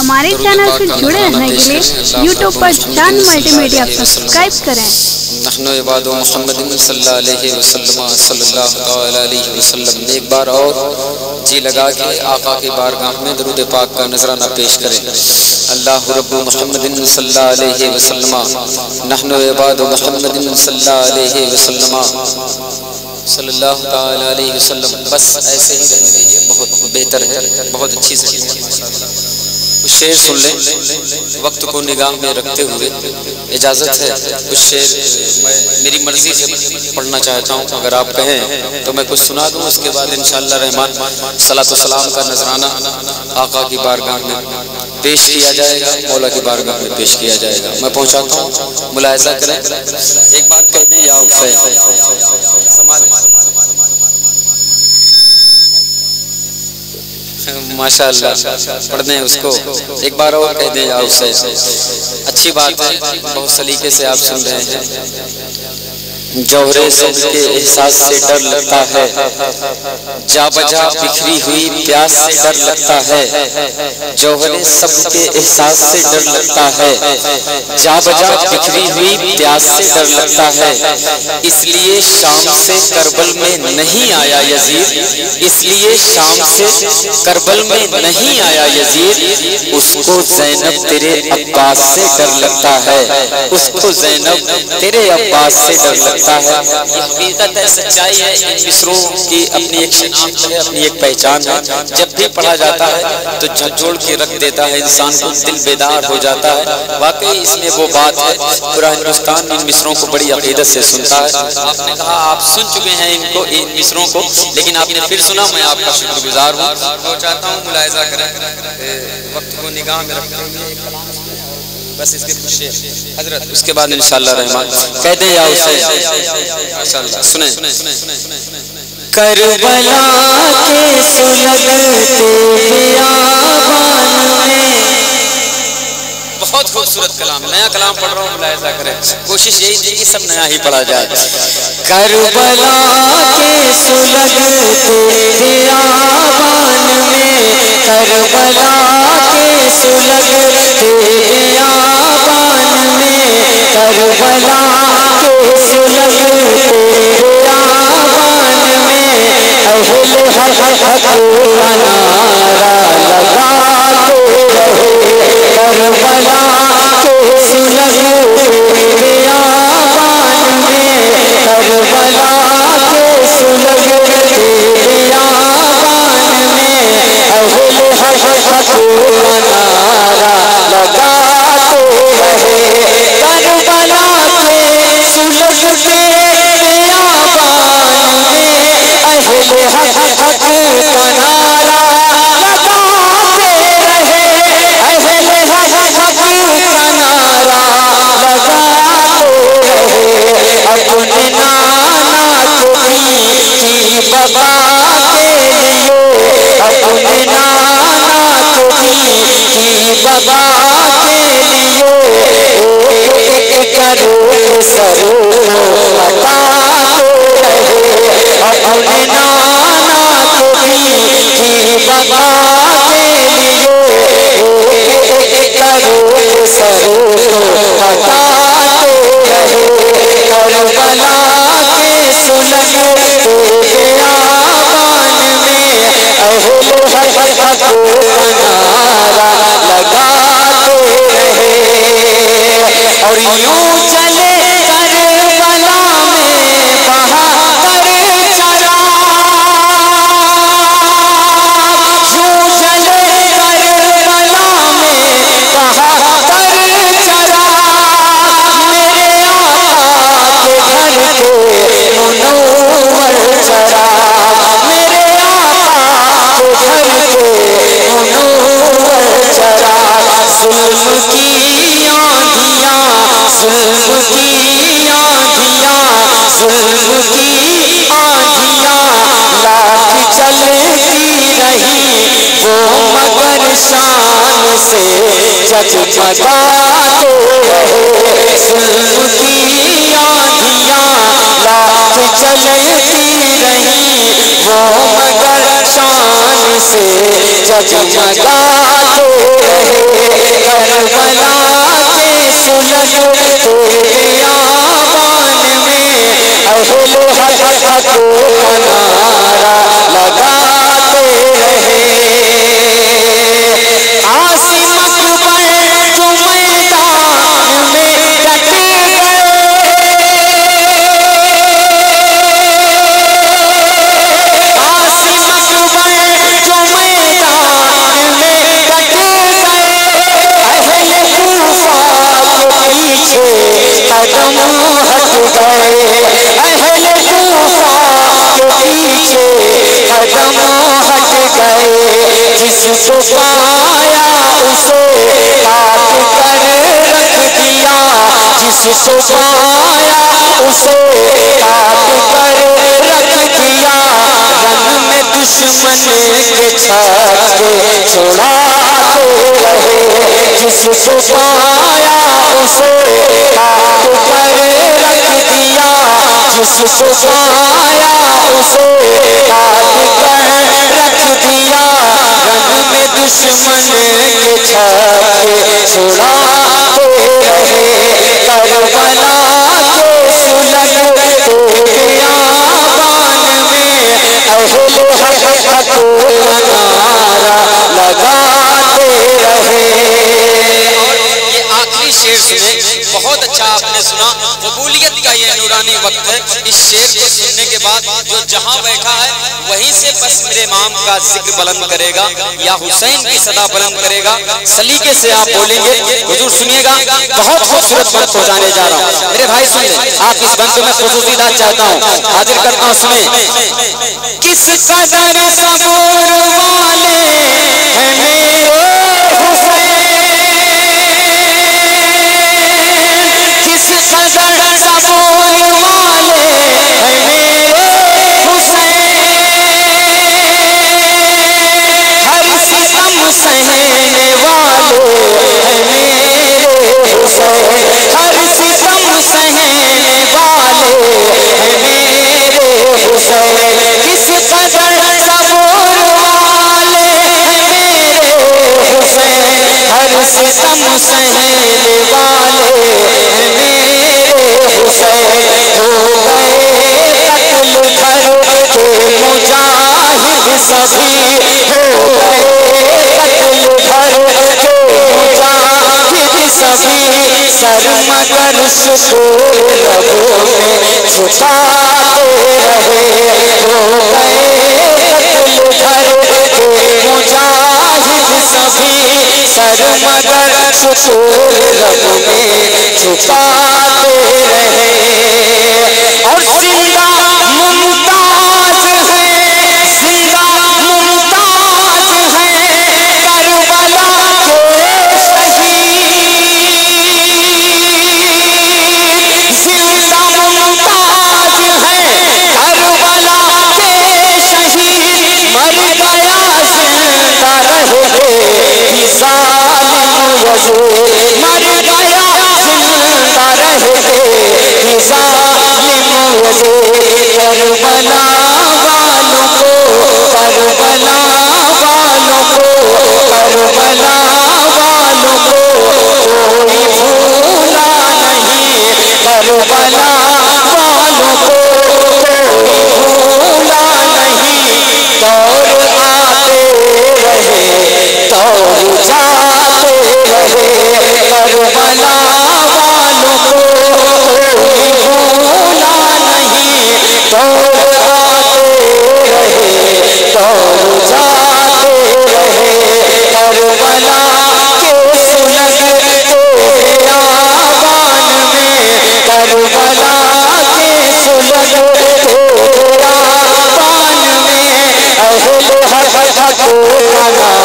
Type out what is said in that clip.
ہمارے چینل سے جڑے رہنے کے لیے یوٹیوب پر چاند ملٹی میڈیا سبسکرائب کریں۔ نحن عباد محمد صلی اللہ علیہ وسلم صلی اللہ علیہ وسلم نے ایک بار اور جی لگا کے آقا کی بارگاہ میں درود پاک کا نذرانہ پیش کریں۔ اللہ رب محمد صلی اللہ علیہ وسلم، نحن عباد محمد صلی اللہ علیہ وسلم صلی اللہ تعالی علیہ وسلم۔ بس ایسے ہی رہنے دیجیے، بہت بہتر ہے، بہت اچھی سے کچھ شعر سن لیں وقت کو نگاہ میں رکھتے ہوئے۔ اجازت ہے کچھ شعر میں میری مرضی سے پڑھنا چاہتا ہوں، اگر آپ کہیں تو میں کچھ سنا دوں، اس کے بعد انشاءاللہ رحمان صلاۃ و سلام کا نذرانہ آقا کی بارگاہ میں پیش کیا جائے گا، مولا کی بارگاہ میں پیش کیا جائے گا۔ میں پہنچاتا ہوں، ملاحظہ کریں۔ ایک بات کہہ دیں، یا ماشاءاللہ پڑھ دیں اس کو، ایک بار اور کہہ دیں یا اسے۔ اچھی بات ہے، بہت سلیقے سے آپ سن رہے ہیں۔ جوہر سبز کے احساس سے ڈر لگتا ہے، جا بجا بکھری ہوئی پیاس سے ڈر لگتا ہے۔ جوہر سبز کے احساس سے ڈر لگتا ہے، جا بجا بکھری ہوئی پیاس سے ڈر لگتا ہے۔ اس لیے شام سے کربل میں نہیں آیا یزید، اس لیے شام سے کربل میں نہیں آیا یزید۔ اس کو زینب تیرے عباس سے ڈر لگتا ہے، اس کو زینب تیرے عباس سے ڈر لگتا ہے۔ یہ حقیقت ہے، سچائی ہے، ان مصروں کی اپنی ایک شناخت ہے، اپنی ایک پہچان ہے۔ جب بھی پڑھا جاتا ہے تو جھنجھوڑ کے رکھ دیتا ہے انسان کو، دل بیدار ہو جاتا ہے۔ واقعی اس میں وہ بات ہے، پورا ہندوستان ان مصروں کو بڑی عقیدت سے سنتا ہے۔ آپ نے کہا آپ سن چکے ہیں ان کو، ان مصروں کو، لیکن آپ نے پھر سنا، میں آپ کا شکر گزار ہوں۔ تو چاہتا ہوں ملاحظہ کریں، وقت کو نگاہ میں رکھتے ہوئے بس اس کے پیچھے حضرت، اس کے بعد انشاءاللہ رحمان کہہ دیں یا اسے ماشاءاللہ سنیں۔ کربلا کے سلگتے بیابان میں، بہت خوبصورت کلام، نیا کلام پڑھ رہا ہوں، ملاحظہ کریں، کوشش یہی تھی کہ سب نیا ہی پڑھا جائے۔ کربلا کے سلگتے بیابان میں، کربلا کے سلگتے بیابان میں، کربلا کے سلگتے بیابان میں، اہل حق کا نعرہ لگاتے رہے۔ کربلا کے سلگتے بیابان میں، کربلا کے سلگتے بیابان میں، اہل حق کا نعرہ لگاتے رہے۔ کربلا کے سلگتے بیابان میں، اہل حق کا نعرہ لگاتے رہے، اہل حق کا نعرہ لگاتے رہے۔ اپنے نانا کی بقا کے لیے، اپنے نانا کی بقا کے لیے، ایک کروڑ سر لگاتے رہے۔ اپنے نانا کی بقا کے لیے، ایک کروڑ سر لگاتے رہے۔ کربلا کے سلگتے بیابان میں، اہل حق کا نعرہ لگاتے رہے۔ اور یوں چلے کربلا میں بہادر چراغ، یوں چلے کربلا میں بہادر چراغ، میرے آقا کے گھر کے منور چراغ، میرے آقا کے گھر کے منور چراغ۔ ظلم کی آندھیاں، ظلم کی آندھیاں، ظلم کی آندھیاں لاکھ چلتی رہی، وہ مگر شان سے جگمگاتے رہے۔ ظلم کی آندھیاں لاکھ چلتی رہی، وہ مگر شان سے جگمگاتے رہے۔ حق کا نعرہ لگاتے رہے عاصم اکبر جو میدان میں ڈٹ گئے عاصم اکبر جو میدان میں ڈٹ گئے اہل کوفہ کے پیچھے قدم ہٹ گئے اہل کوفہ کے پیچھے قدم ہٹ گئے جس کو پایا اسے کاٹ کر رکھ دیا جس کو پایا اسے کاٹ کر رکھ دیا رن میں دشمن کے چھکے چھڑاتے رہے جس کو پایا اسے کاٹ کر رکھ دیا جس کو پایا اسے کاٹ کر رکھ دیا رن میں دشمن کے چھکے چھڑاتے رہے کربلا کے سلگتے بیابان میں اہل حق کا نعرہ لگاتے رہے یہ آخری شعر سنیں بہت اچھا آپ نے سنا قبولیت کا یہ نورانی وقت ہے اس شعر کو سننے کے بعد جو جہاں بیٹھا ہے وہیں سے بس میرے امام کا ذکر بلند کرے گا یا حسین کی صدا بلند کرے گا سلیقے سے آپ بولیں گے حضور سنیے گا بہت خوبصورت بند پہنچانے جا رہا ہوں میرے بھائی سن لیں آپ اس بند کو میں خصوصی داد چاہتا ہوں حاضر کرتا ہوں سنیں کس قدر صبر والے ہیں میرے حسین کس قدر صبر والے ہیں میرے حسین ہر ستم سہنے والے ہیں میرے حسین ہر ستم سہنے والے ہیں میرے حسین کس قدر صبر والے ہیں میرے حسین ہر ستم سہنے والے ہیں میرے حسین ہو گئے قتل کر کے مجاہد سبھی ہو گئے قتل کر کے مجاہد سبھی سر مگر شکر لبوں میں جھکاتے رہے ہو گئے قتل کر کے مجاہد سبھی سر مگر شکر لب میں جھکاتے رہے اور زندہ ممتاز ہے زندہ ممتاز ہے کربلا کے شہید زندہ ممتاز ہے کربلا کے شہید مر گیا زندہ رہے گی ظالم یزید مر گیا زندہ رہے گی ظالم یزید کربلا والوں کو کربلا والوں کو کربلا والوں کو کوئی بھولا نہیں کربلا والوں کو کوئی بھولا نہیں دور آتے رہے دور جاتے رہے کربلا والوں کو کوئی بھولا نہیں دور آتے رہے دور جاتے رہے کربلا کے سلگتے بیابان میں کربلا کے سلگتے بیابان میں اہل حق کا نعرہ